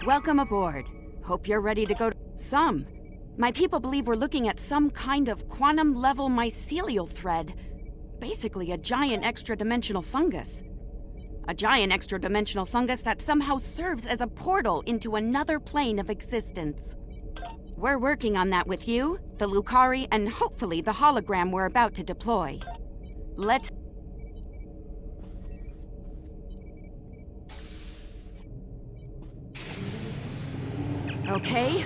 Welcome aboard. Hope you're ready to go to... Some. My people believe we're looking at some kind of quantum-level mycelial thread. Basically a giant extra-dimensional fungus. A giant extra-dimensional fungus that somehow serves as a portal into another plane of existence. We're working on that with you, the Lukari, and hopefully the hologram we're about to deploy. Let's... Okay,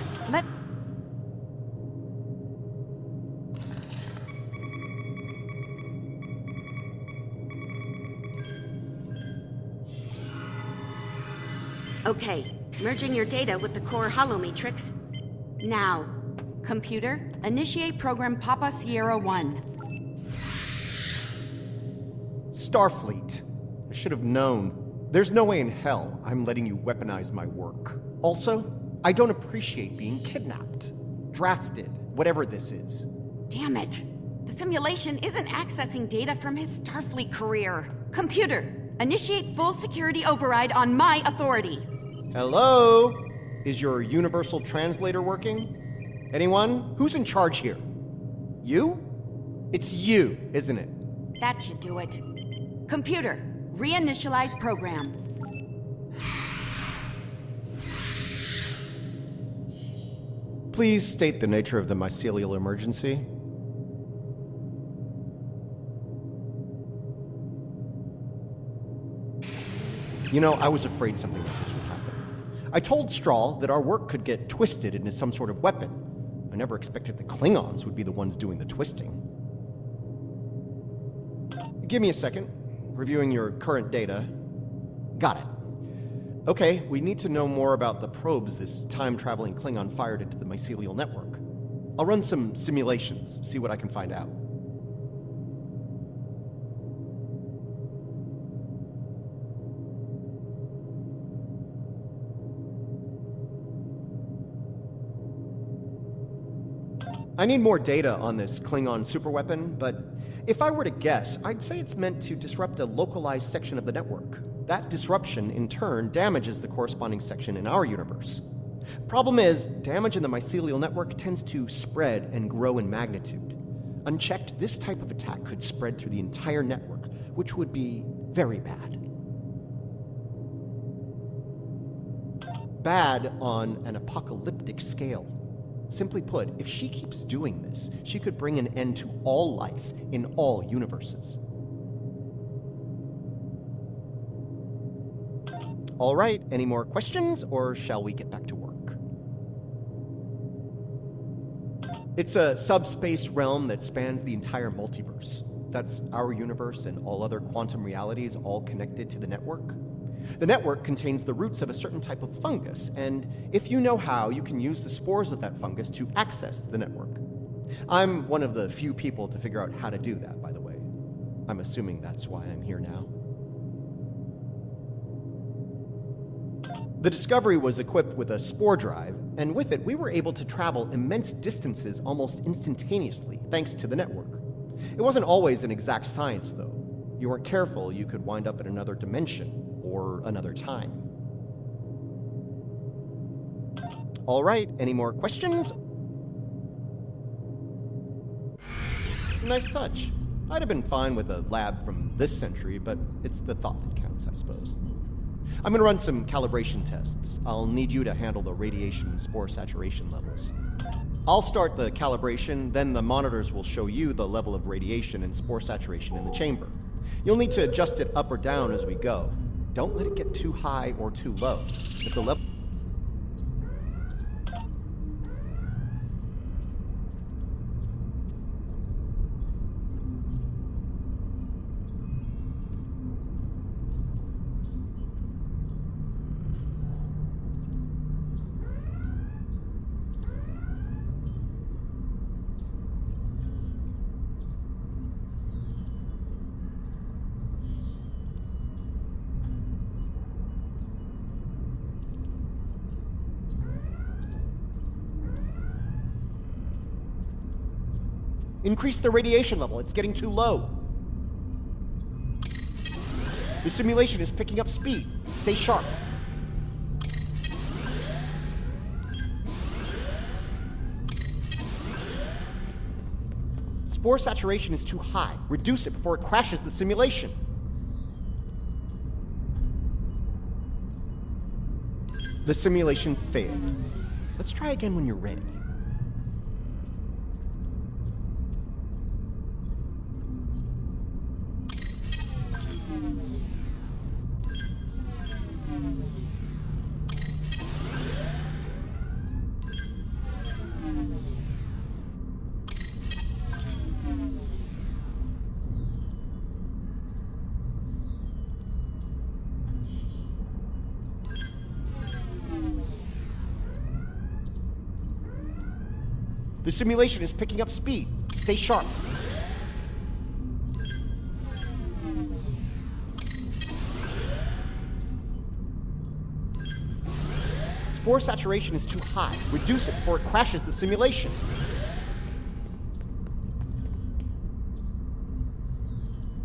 Okay, merging your data with the core holomatrix. Now, computer, initiate program Papa Sierra 1. Starfleet. I should have known. There's no way in hell I'm letting you weaponize my work. Also, I don't appreciate being kidnapped, drafted, whatever this is. Damn it. The simulation isn't accessing data from his Starfleet career. Computer, initiate full security override on my authority. Hello? Is your universal translator working? Anyone? Who's in charge here? You? It's you, isn't it? That should do it. Computer, reinitialize program. Please state the nature of the mycelial emergency. You know, I was afraid something like this would happen. I told Strahl that our work could get twisted into some sort of weapon. I never expected the Klingons would be the ones doing the twisting. Give me a second. Reviewing your current data. Got it. Okay, we need to know more about the probes this time-traveling Klingon fired into the mycelial network. I'll run some simulations, see what I can find out. I need more data on this Klingon superweapon, but if I were to guess, I'd say it's meant to disrupt a localized section of the network. That disruption, in turn, damages the corresponding section in our universe. Problem is, damage in the mycelial network tends to spread and grow in magnitude. Unchecked, this type of attack could spread through the entire network, which would be very bad. Bad on an apocalyptic scale. Simply put, if she keeps doing this, she could bring an end to all life in all universes. All right, any more questions, or shall we get back to work? It's a subspace realm that spans the entire multiverse. That's our universe and all other quantum realities all connected to the network. The network contains the roots of a certain type of fungus, and if you know how, you can use the spores of that fungus to access the network. I'm one of the few people to figure out how to do that, by the way. I'm assuming that's why I'm here now. The Discovery was equipped with a spore drive, and with it, we were able to travel immense distances almost instantaneously, thanks to the network. It wasn't always an exact science, though. You weren't careful, you could wind up in another dimension, or another time. All right, any more questions? Nice touch. I'd have been fine with a lab from this century, but it's the thought that counts, I suppose. I'm gonna run some calibration tests. I'll need you to handle the radiation and spore saturation levels. I'll start the calibration, then the monitors will show you the level of radiation and spore saturation in the chamber. You'll need to adjust it up or down as we go. Don't let it get too high or too low. If the level... Increase the radiation level, it's getting too low. The simulation is picking up speed. Stay sharp. Spore saturation is too high. Reduce it before it crashes the simulation. The simulation failed. Let's try again when you're ready. The simulation is picking up speed. Stay sharp. Spore saturation is too high. Reduce it before it crashes the simulation.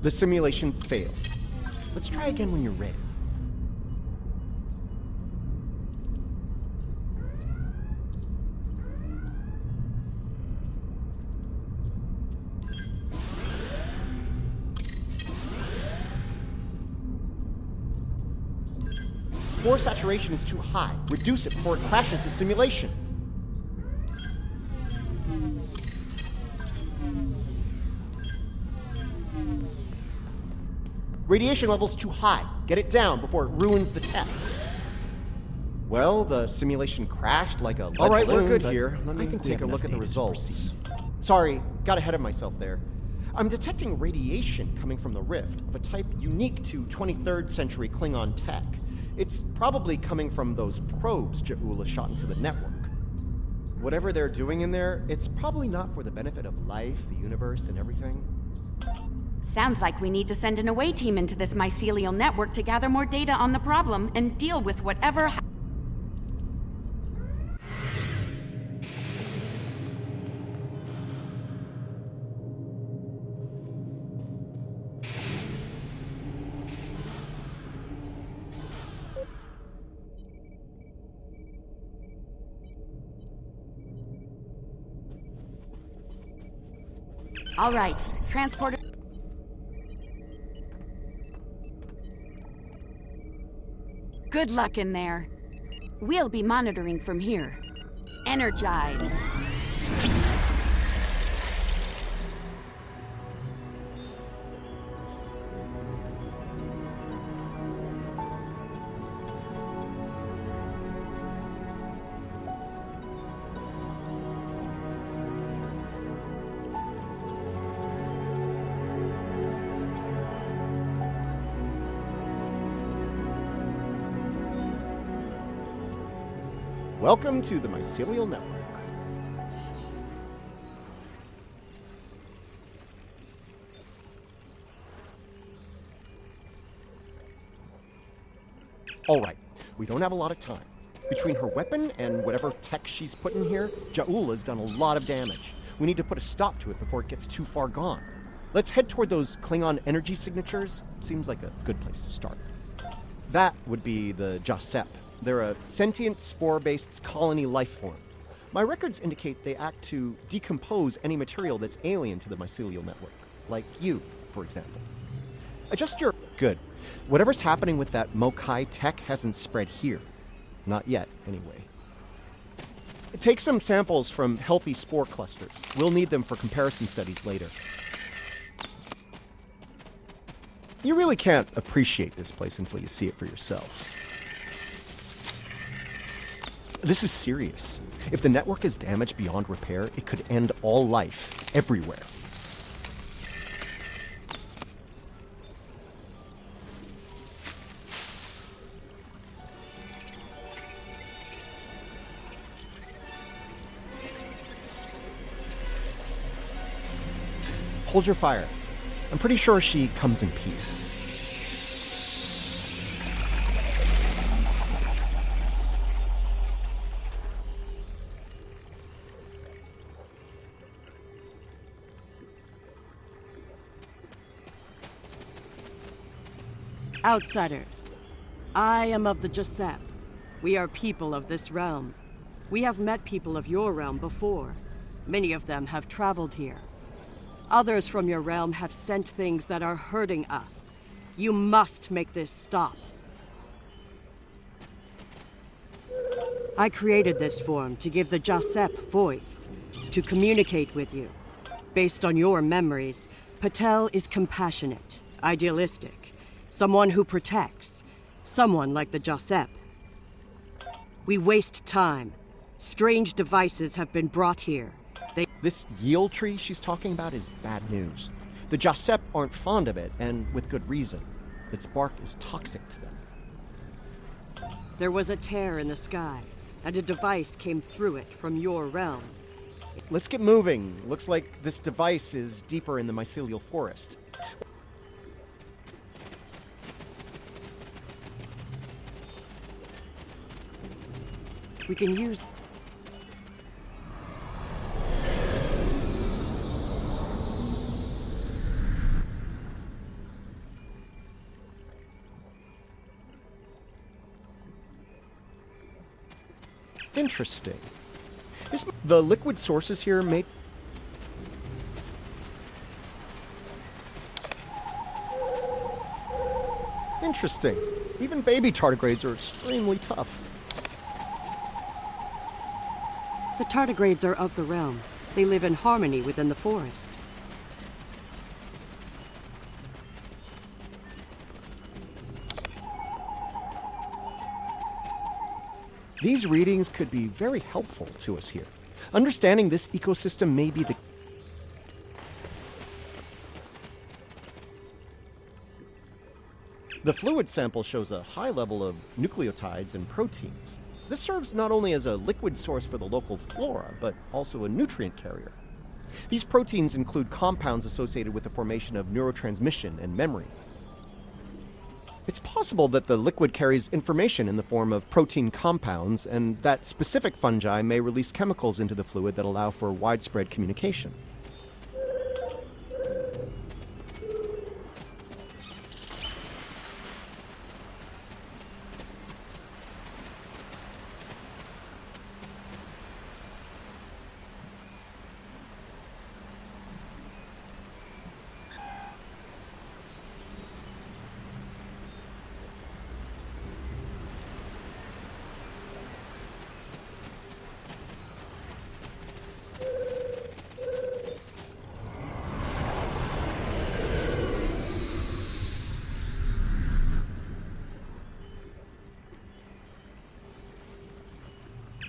The simulation failed. Let's try again when you're ready. Spore saturation is too high. Reduce it before it crashes the simulation. Radiation level's too high. Get it down before it ruins the test. Well, the simulation crashed like a lead All right, balloon, we're good but here. Let me I think we take have a look enough at the data to results. proceed. Sorry, got ahead of myself there. I'm detecting radiation coming from the rift of a type unique to 23rd century Klingon tech. It's probably coming from those probes Ja'ula shot into the network. Whatever they're doing in there, it's probably not for the benefit of life, the universe, and everything. Sounds like we need to send an away team into this mycelial network to gather more data on the problem and deal with whatever. All right, transporter. Good luck in there. We'll be monitoring from here. Energize. Welcome to the Mycelial Network. All right, we don't have a lot of time. Between her weapon and whatever tech she's put in here, Ja'ula's done a lot of damage. We need to put a stop to it before it gets too far gone. Let's head toward those Klingon energy signatures. Seems like a good place to start. That would be the Jasep. They're a sentient, spore-based colony life form. My records indicate they act to decompose any material that's alien to the mycelial network, like you, for example. Adjust your... Good. Whatever's happening with that Mokai tech hasn't spread here. Not yet, anyway. Take some samples from healthy spore clusters. We'll need them for comparison studies later. You really can't appreciate this place until you see it for yourself. This is serious. If the network is damaged beyond repair, it could end all life, everywhere. Hold your fire. I'm pretty sure she comes in peace. Outsiders, I am of the Jasep. We are people of this realm. We have met people of your realm before. Many of them have traveled here. Others from your realm have sent things that are hurting us. You must make this stop. I created this form to give the Jasep voice, to communicate with you. Based on your memories, Patel is compassionate, idealistic, someone who protects, someone like the Jasep. We waste time. Strange devices have been brought here. This Yule tree she's talking about is bad news. The Jasep aren't fond of it, and with good reason. Its bark is toxic to them. There was a tear in the sky, and a device came through it from your realm. Let's get moving. Looks like this device is deeper in the mycelial forest. We can use... Interesting. The liquid sources here may... Interesting. Even baby tardigrades are extremely tough. The tardigrades are of the realm. They live in harmony within the forest. These readings could be very helpful to us here. Understanding this ecosystem may be the... The fluid sample shows a high level of nucleotides and proteins. This serves not only as a liquid source for the local flora, but also a nutrient carrier. These proteins include compounds associated with the formation of neurotransmission and memory. It's possible that the liquid carries information in the form of protein compounds, and that specific fungi may release chemicals into the fluid that allow for widespread communication.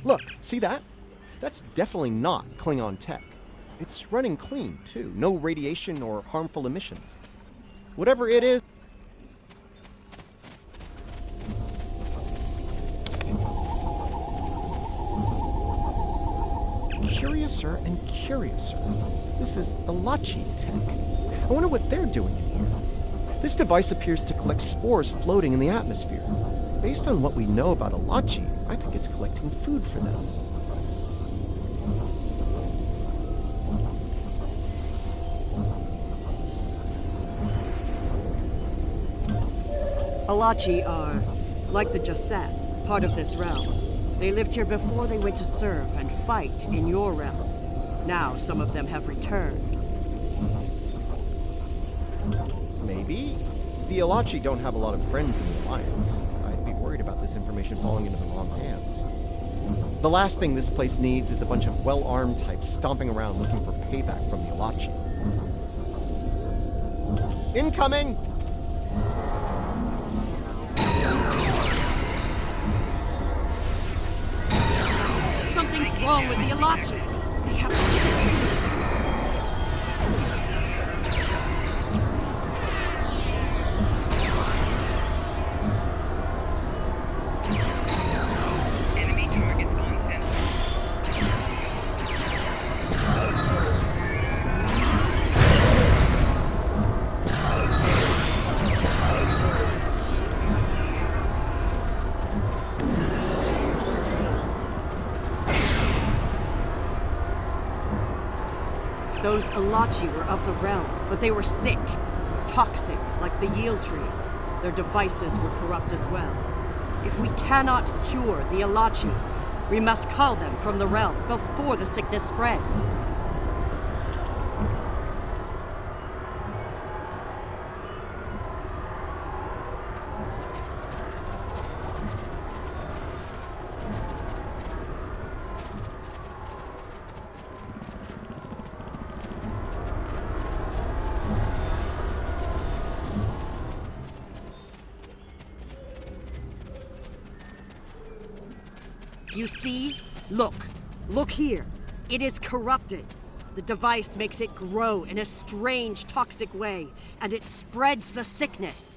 Look, see that? That's definitely not Klingon tech. It's running clean, too. No radiation or harmful emissions. Whatever it is... Curiouser and curiouser. This is Alachi tech. I wonder what they're doing in here. This device appears to collect spores floating in the atmosphere. Based on what we know about Alachi, I think it's collecting food for them. Alachi are, like the Jasep, part of this realm. They lived here before they went to serve and fight in your realm. Now some of them have returned. Maybe. The Alachi don't have a lot of friends in the Alliance. I'd be worried about this information falling into the wrong hands. The last thing this place needs is a bunch of well-armed types stomping around looking for payback from the Alachi. Incoming! Something's wrong with the Alachi. They have to... Enemy targets on sensor. Those Alachi were of the realm, but they were sick. Toxic, like the Yule tree. Their devices were corrupt as well. If we cannot cure the Alachi, we must cull them from the realm before the sickness spreads. You see? Look. Look here. It is corrupted. The device makes it grow in a strange, toxic way, and it spreads the sickness.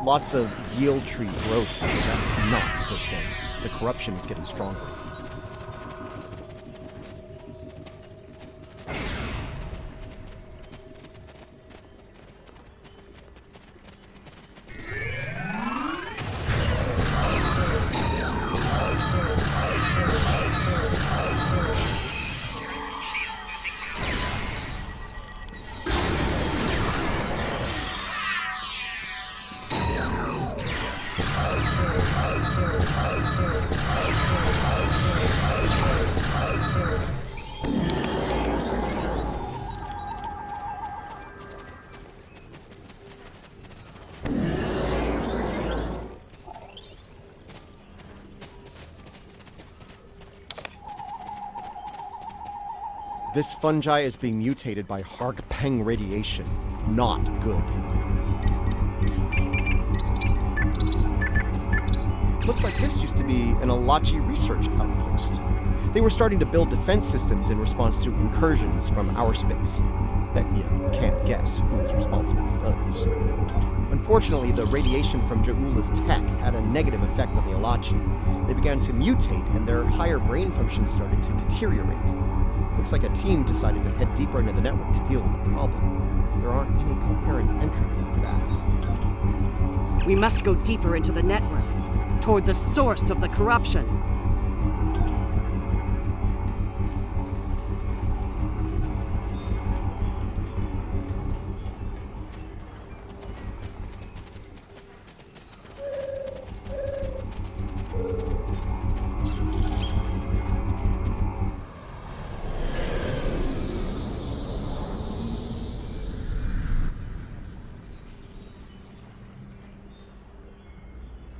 Lots of yield tree growth. That's not a good thing. The corruption is getting stronger. This fungi is being mutated by Hargpeng radiation. Not good. Looks like this used to be an Alachi research outpost. They were starting to build defense systems in response to incursions from our space. Bet you can't guess who was responsible for those. Unfortunately, the radiation from Ja'ula's tech had a negative effect on the Alachi. They began to mutate, and their higher brain functions started to deteriorate. Looks like a team decided to head deeper into the network to deal with the problem. There aren't any coherent entries after that. We must go deeper into the network, toward the source of the corruption.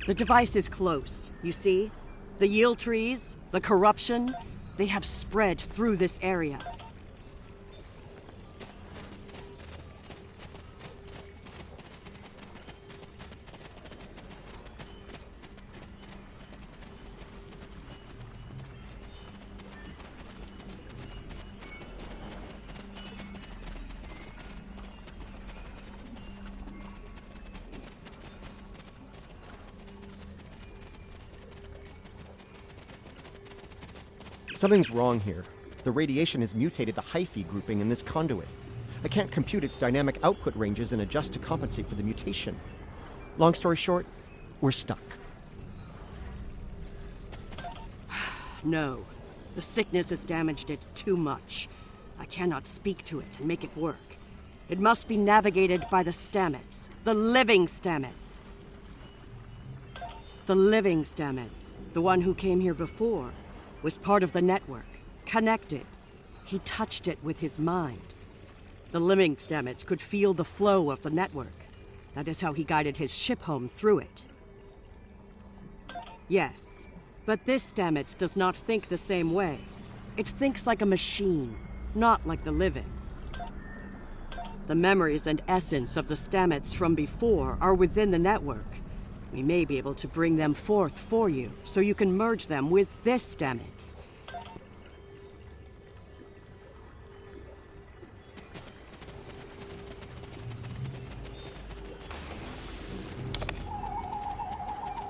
The device is close, you see? The yield trees, the corruption, they have spread through this area. Something's wrong here. The radiation has mutated the hyphae grouping in this conduit. I can't compute its dynamic output ranges and adjust to compensate for the mutation. Long story short, we're stuck. No. The sickness has damaged it too much. I cannot speak to it and make it work. It must be navigated by the Stamets. The living Stamets. The living Stamets, the one who came here before, was part of the network, connected. He touched it with his mind. The living Stamets could feel the flow of the network. That is how he guided his ship home through it. Yes, but this Stamets does not think the same way. It thinks like a machine, not like the living. The memories and essence of the Stamets from before are within the network. We may be able to bring them forth for you, so you can merge them with this Stamets.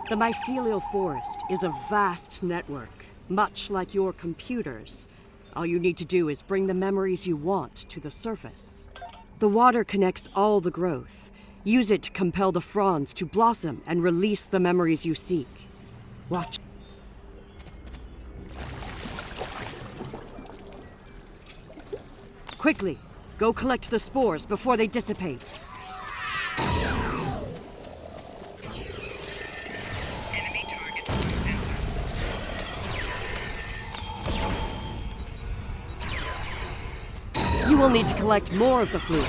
The mycelial forest is a vast network, much like your computers. All you need to do is bring the memories you want to the surface. The water connects all the growth. Use it to compel the fronds to blossom and release the memories you seek. Watch. Quickly, go collect the spores before they dissipate. Enemy targets on sensor. will need to collect more of the fluid.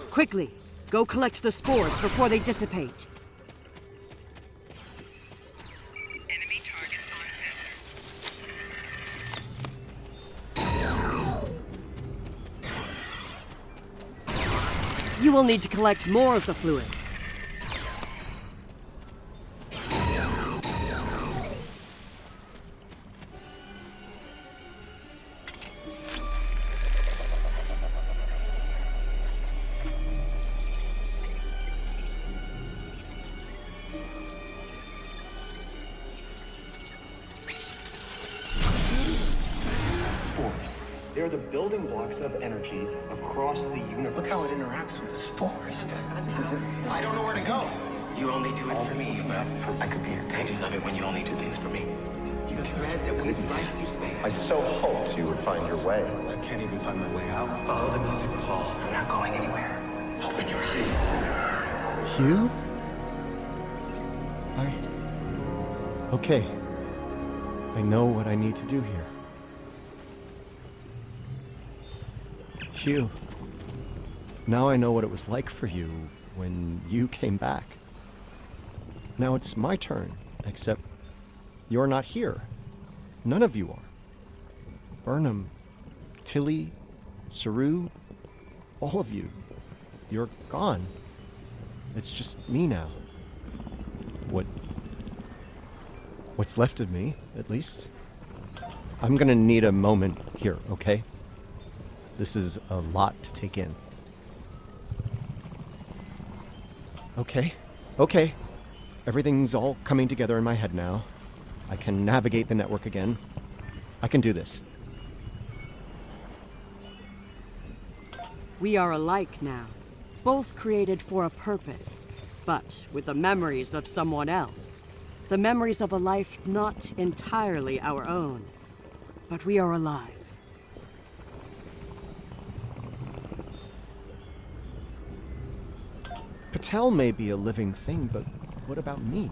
Quickly, go collect the spores before they dissipate. Enemy targets on sensor. You will need to collect more of the fluid. Spores. They're the building blocks of energy across the universe. Look how it interacts with the spores. It's as if I don't know where to go. You only do it for me, but I could be your dad. I love it when you only do things for me. You're the thread that weaves life through space. I so hoped you would find your way. I can't even find my way out. Follow the music, Paul. I'm not going anywhere. Open your eyes. Hugh? Okay. I know what I need to do here. Hugh. Now I know what it was like for you when you came back. Now it's my turn, except you're not here. None of you are. Burnham, Tilly, Saru, all of you. You're gone. It's just me now. What's left of me, at least. I'm gonna need a moment here, okay? This is a lot to take in. Okay. Everything's all coming together in my head now. I can navigate the network again. I can do this. We are alike now, both created for a purpose, but with the memories of someone else. The memories of a life not entirely our own. But we are alive. Patel may be a living thing, but what about me?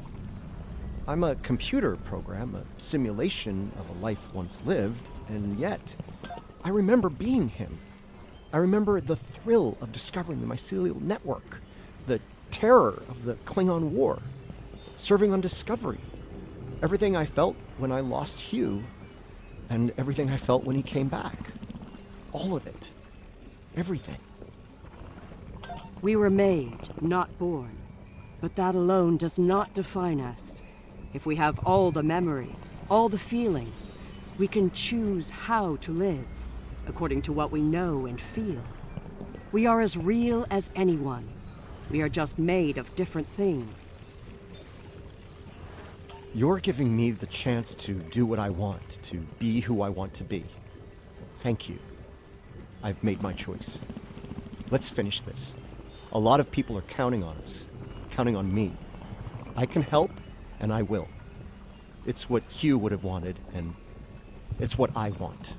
I'm a computer program, a simulation of a life once lived, and yet I remember being him. I remember the thrill of discovering the mycelial network, the terror of the Klingon War, serving on Discovery, everything I felt when I lost Hugh, and everything I felt when he came back. All of it. Everything. We were made, not born. But that alone does not define us. If we have all the memories, all the feelings, we can choose how to live, according to what we know and feel. We are as real as anyone. We are just made of different things. You're giving me the chance to do what I want, to be who I want to be. Thank you. I've made my choice. Let's finish this. A lot of people are counting on us, counting on me. I can help, and I will. It's what Hugh would have wanted, and it's what I want.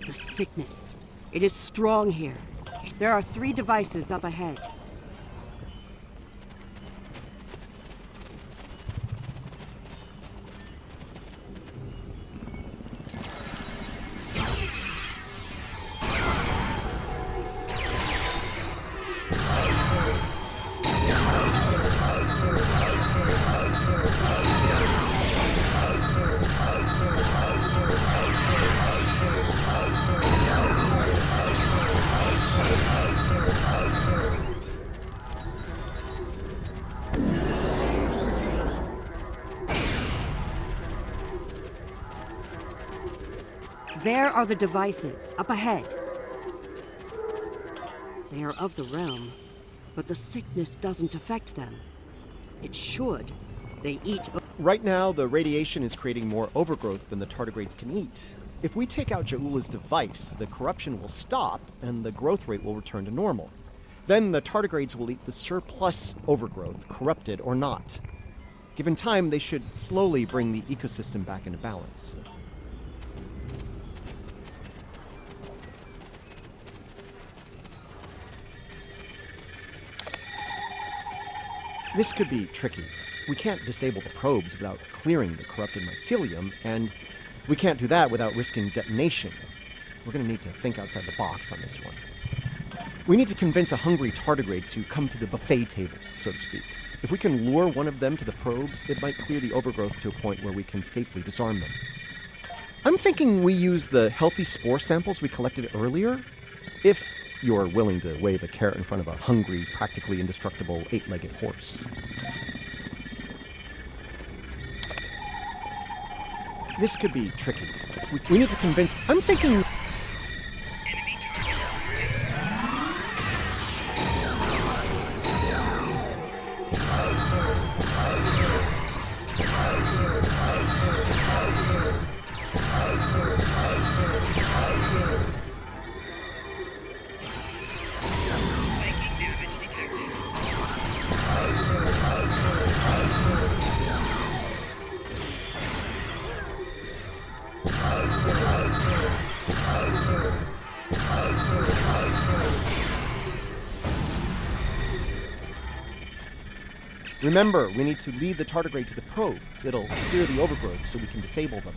The sickness. It is strong here. There are 3 devices up ahead. There are the devices, up ahead. They are of the realm, but the sickness doesn't affect them. It should. They eat... Right now, the radiation is creating more overgrowth than the tardigrades can eat. If we take out Ja'ula's device, the corruption will stop and the growth rate will return to normal. Then the tardigrades will eat the surplus overgrowth, corrupted or not. Given time, they should slowly bring the ecosystem back into balance. This could be tricky. We can't disable the probes without clearing the corrupted mycelium, and we can't do that without risking detonation. We're going to need to think outside the box on this one. We need to convince a hungry tardigrade to come to the buffet table, so to speak. If we can lure one of them to the probes, it might clear the overgrowth to a point where we can safely disarm them. I'm thinking we use the healthy spore samples we collected earlier, if you're willing to wave a carrot in front of a hungry, practically indestructible 8-legged horse. This could be tricky. We need to convince... I'm thinking... Psychic damage detected. Remember, we need to lead the tardigrade to the probes. It'll clear the overgrowth so we can disable them.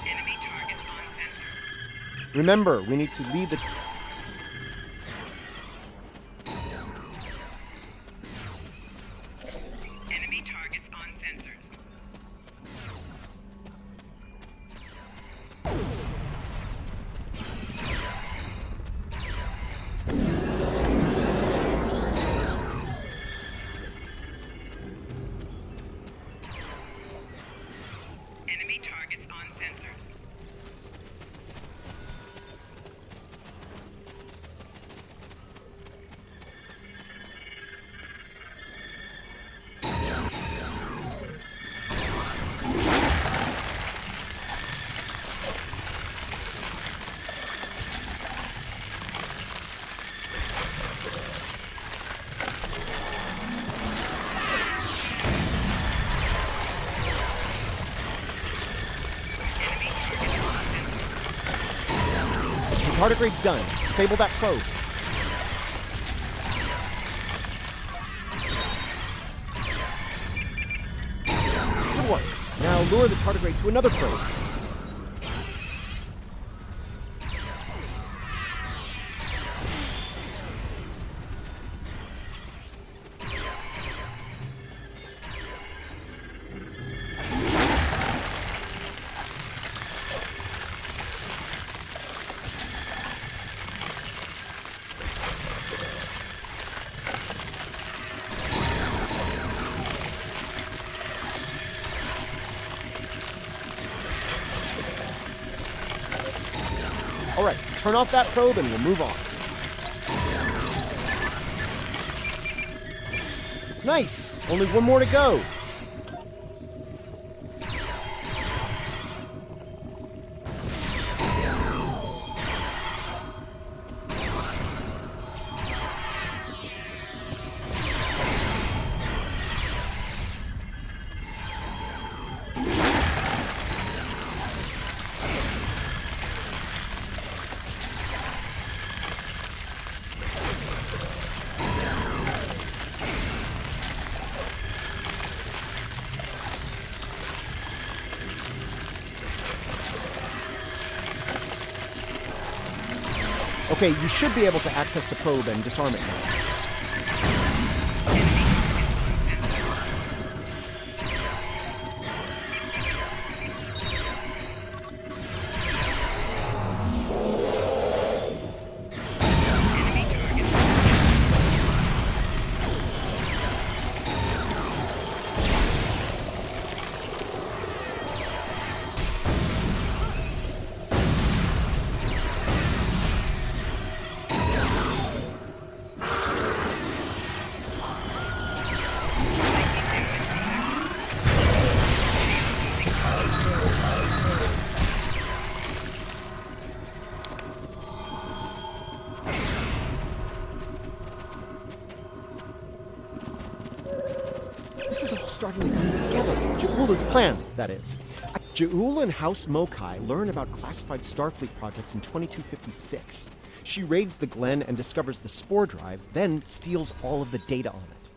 Enemy targets on sensor. Remember, we need to lead the... Enemy targets on sensors. Enemy targets on sensors. The tardigrade's done. Disable that probe. Good work. Now lure the tardigrade to another probe. All right, turn off that probe and we'll move on. Nice! Only one more to go. Okay, you should be able to access the probe and disarm it now. This is all starting to come together. Ja'ula's plan, that is. Ja'ula and House Mokai learn about classified Starfleet projects in 2256. She raids the Glen and discovers the spore drive, then steals all of the data on it.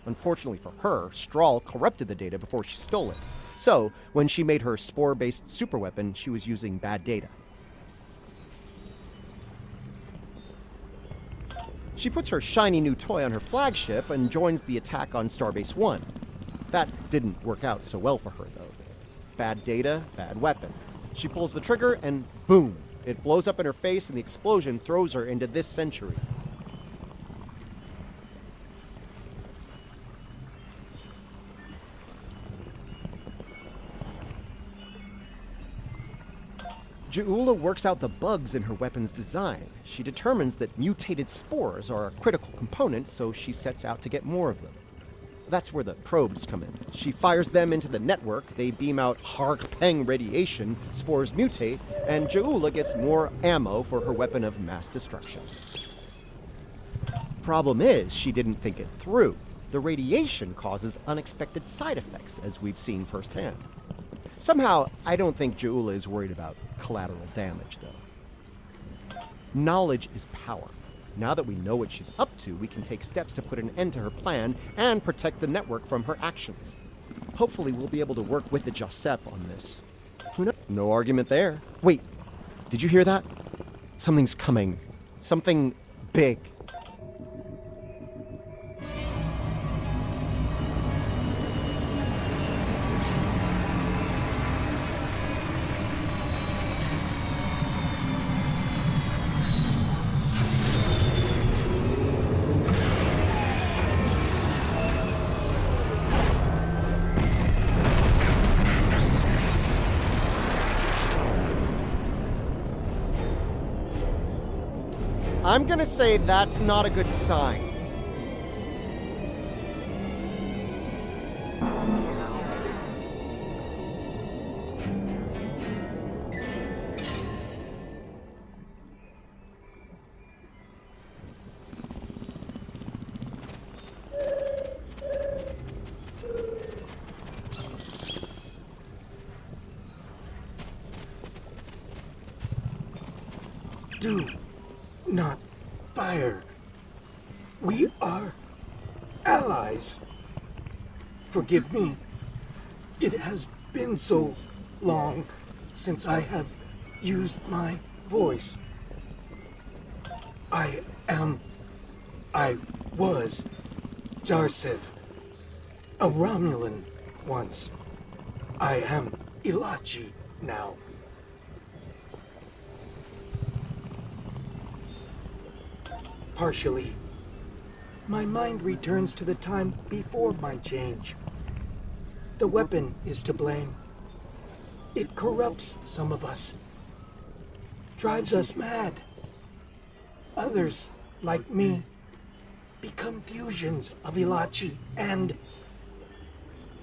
Unfortunately for her, Strahl corrupted the data before she stole it. So, when she made her spore-based superweapon, she was using bad data. She puts her shiny new toy on her flagship and joins the attack on Starbase 1. That didn't work out so well for her, though. Bad data, bad weapon. She pulls the trigger and boom! It blows up in her face and the explosion throws her into this century. Ja'ula works out the bugs in her weapon's design. She determines that mutated spores are a critical component, so she sets out to get more of them. That's where the probes come in. She fires them into the network, they beam out Hark-Peng radiation, spores mutate, and Ja'ula gets more ammo for her weapon of mass destruction. Problem is, she didn't think it through. The radiation causes unexpected side effects, as we've seen firsthand. Somehow, I don't think Ja'ula is worried about collateral damage, though. Knowledge is power. Now that we know what she's up to, we can take steps to put an end to her plan and protect the network from her actions. Hopefully, we'll be able to work with the Josep on this. Who knows? No argument there. Wait, did you hear that? Something's coming. Something big. I'm gonna say that's not a good sign. Do not fire. We are allies. Forgive me. It has been so long since I have used my voice. I was Jarsev, a Romulan once. I am Ilachi now. Partially. My mind returns to the time before my change. The weapon is to blame. It corrupts some of us, drives us mad. Others, like me, become fusions of Ilachi and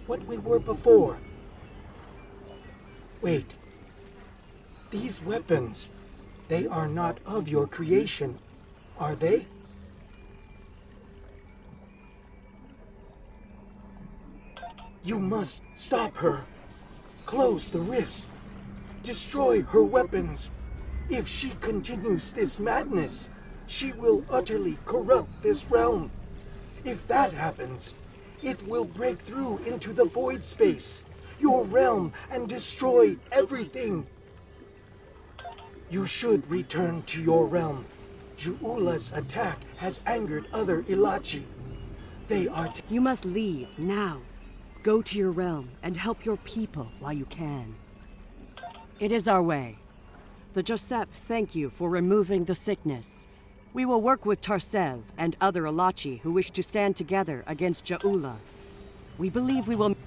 what we were before. Wait. These weapons, they are not of your creation, are they? You must stop her. Close the rifts. Destroy her weapons. If she continues this madness, she will utterly corrupt this realm. If that happens, it will break through into the void space, your realm, and destroy everything. You should return to your realm. Ja'ula's attack has angered other Ilachi. They are You must leave now. Go to your realm and help your people while you can. It is our way. The Josep thank you for removing the sickness. We will work with Tarsev and other Ilachi who wish to stand together against Ja'ula. We believe we will...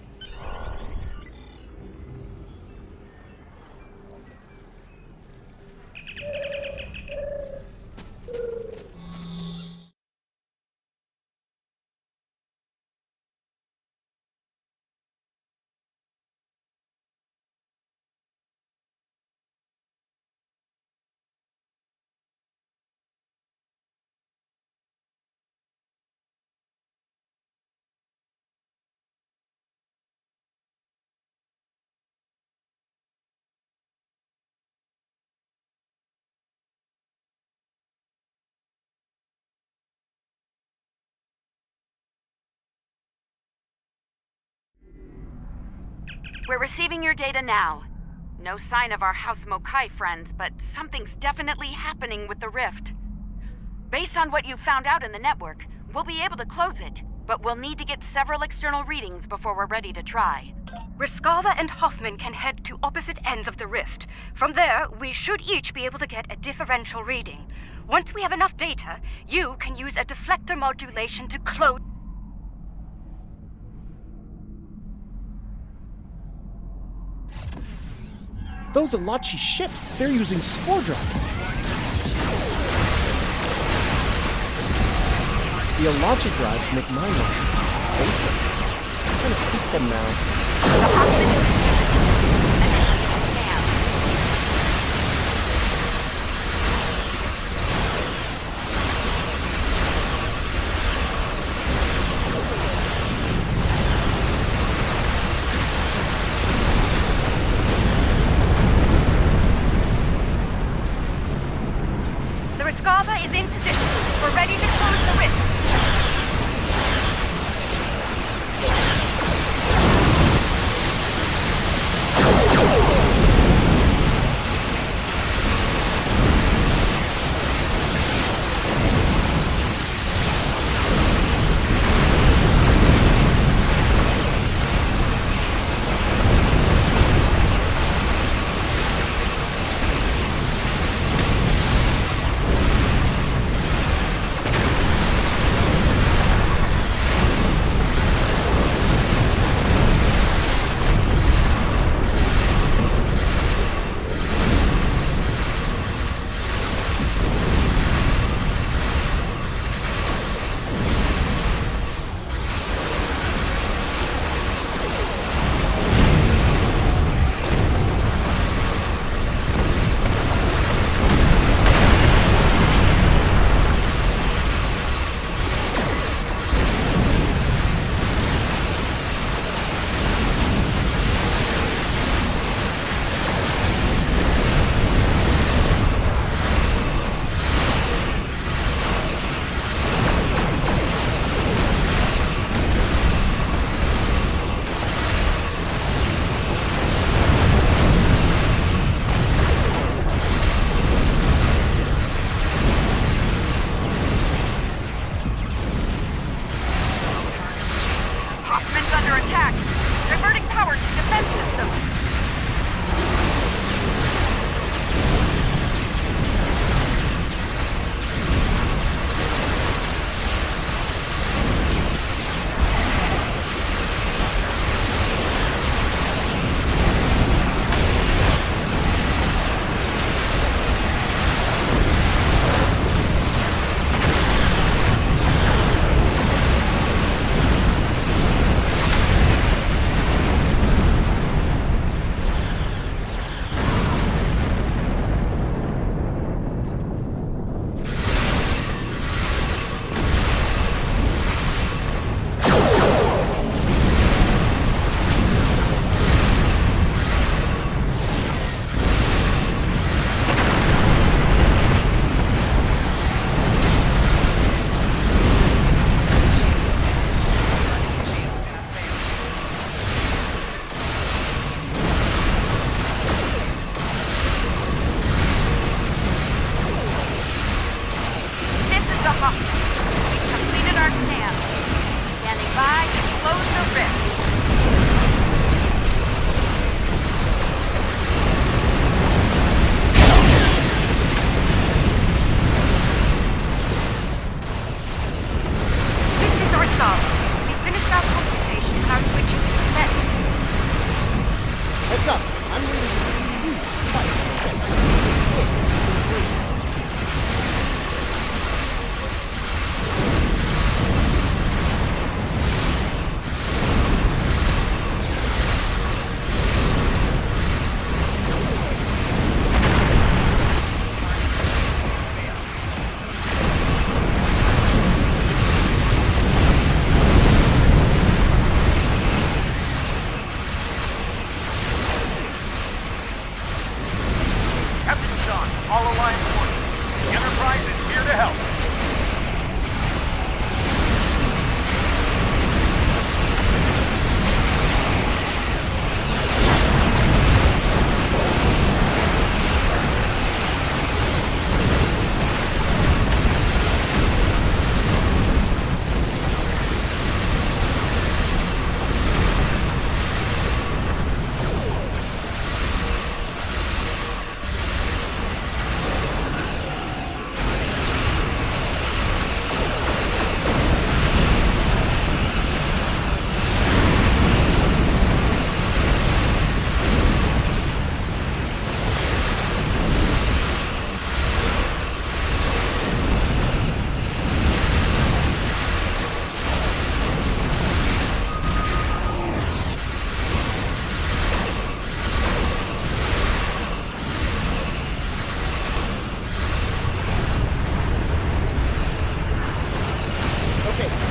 We're receiving your data now. No sign of our House Mokai friends, but something's definitely happening with the rift. Based on what you found out in the network, we'll be able to close it, but we'll need to get several external readings before we're ready to try. Riskava and Hoffman can head to opposite ends of the rift. From there, we should each be able to get a differential reading. Once we have enough data, you can use a deflector modulation to close. Those Alachi ships, they're using spore drives. The Alachi drives make mine look basic. I'm gonna keep them now. The Riskava is in position. We're ready to close the rift. Hoffman's under attack. Diverting power to defense systems. This is the Hoffman. We've completed our scan. Standing by to close the rift. This is Riskava. We finished our consultation and are switching to defense. Heads up, I'm reading a huge spike.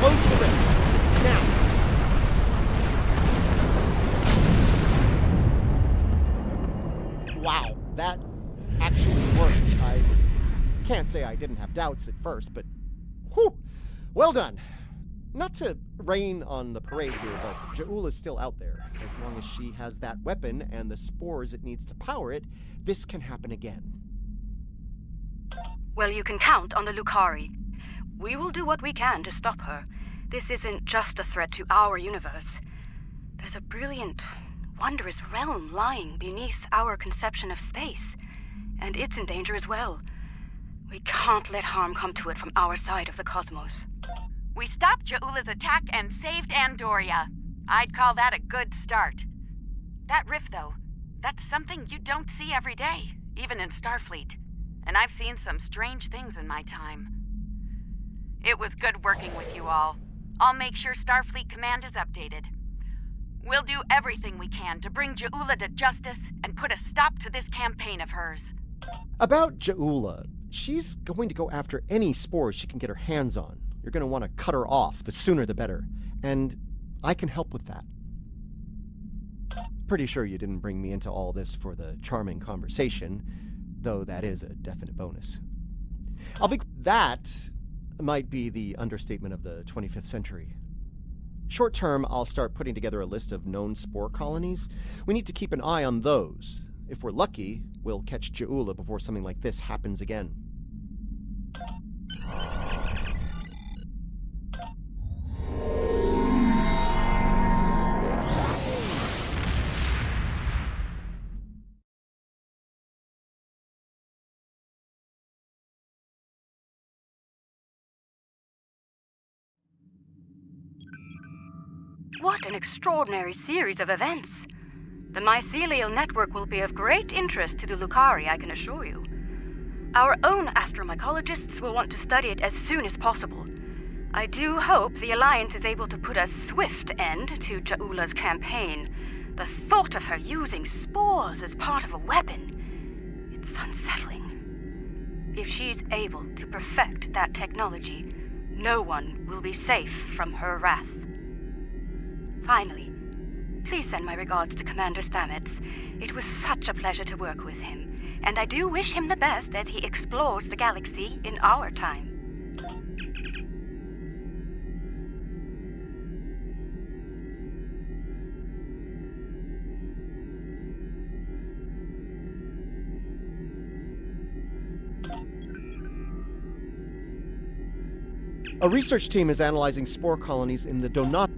Close the rift. Now. Wow, that actually worked. I can't say I didn't have doubts at first, but whew, well done. Not to rain on the parade here, but Ja'ula's still out there. As long as she has that weapon and the spores it needs to power it, this can happen again. Well, you can count on the Lucari. We will do what we can to stop her. This isn't just a threat to our universe. There's a brilliant, wondrous realm lying beneath our conception of space, and it's in danger as well. We can't let harm come to it from our side of the cosmos. We stopped Ja'ula's attack and saved Andoria. I'd call that a good start. That rift, though, that's something you don't see every day, even in Starfleet. And I've seen some strange things in my time. It was good working with you all. I'll make sure Starfleet Command is updated. We'll do everything we can to bring Ja'ula to justice and put a stop to this campaign of hers. About Ja'ula, she's going to go after any spores she can get her hands on. You're going to want to cut her off, the sooner the better. And I can help with that. Pretty sure you didn't bring me into all this for the charming conversation, though that is a definite bonus. That might be the understatement of the 25th century. Short term, I'll start putting together a list of known spore colonies. We need to keep an eye on those. If we're lucky, we'll catch Ja'ula before something like this happens again. What an extraordinary series of events. The mycelial network will be of great interest to the Lucari, I can assure you. Our own astromycologists will want to study it as soon as possible. I do hope the Alliance is able to put a swift end to Ja'ula's campaign. The thought of her using spores as part of a weapon, it's unsettling. If she's able to perfect that technology, no one will be safe from her wrath. Finally, please send my regards to Commander Stamets. It was such a pleasure to work with him, and I do wish him the best as he explores the galaxy in our time. A research team is analyzing spore colonies in the Donat.